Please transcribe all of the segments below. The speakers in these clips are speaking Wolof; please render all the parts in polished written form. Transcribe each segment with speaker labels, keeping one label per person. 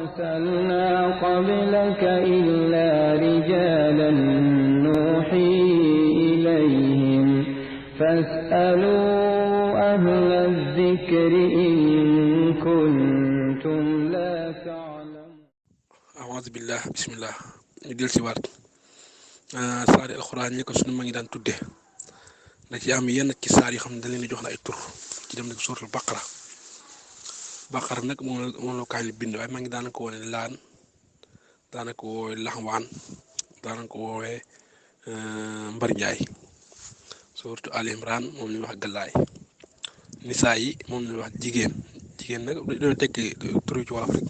Speaker 1: أرسلنا قبلك إلا رجالا نوحي إليهم فاسألوا أهل الذكر إن كنتم لا تعلمون.
Speaker 2: أعوذ بالله بسم الله. ñu del si waat saari alxuraan ñi ko sunu ma ngi daan tudde da ci am yenn ci saar yoo xam ne dañ leen di jox la ay tur ci dem nag suuratul baqara nag moom la kaay li bind waaye maa ngi daanaka wone laan daanaka woowee laxwaan daanaka woowee mbar njaay suuratu Ali Imran moom la ñuy wax gàllaay nisaa yi moom la ñuy wax jigéen nag dañoo tekki tur ci wolof rek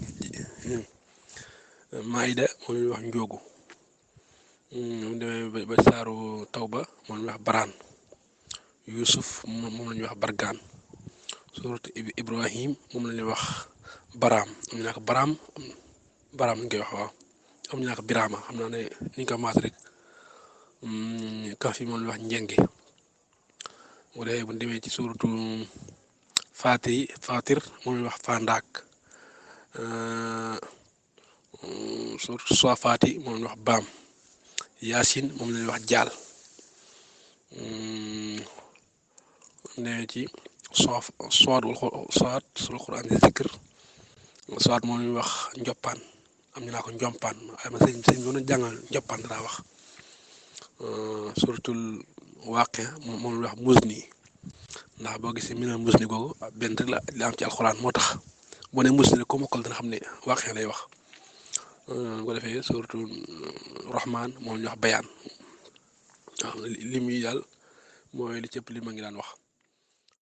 Speaker 2: maayda moom la ñuy wax njóogu mu demee ba saaru tawba moom la ñuy wax baraan yusuf moom la ñuy wax bargaan suuratu ibrahim moom la ñuy wax baraam am ñu naan baraam ñu koy wax waaw am ñu naan biraama xam naa ne ni ñu ko maas rek kaf yi moom la ñuy wax njenge bu dee bu demee ci suuratu fatir moom la ñuy wax fandaak suuratu soofaati moom la ñuy wax baam yaasin moom la ñuy wax jaal demee ci soot sul quran di zikr soot moom la ñuy wax njoppaan am ñu naa ko njompaan waaye ma sëñ bi doon jàngal njoppaan danaa wax suratul waaqia moom la ñuy wax muzni ndax boo gisee mi ne muzni googu benn rek la am ci alxuraan moo tax boo ne muzni rek ko mokkal dana xam ne waaqia lay wax bu ko defee suratul rahman moom la ñuy wax bayaan waaw li muy daal mooy li cëpp li ma ngi daan wax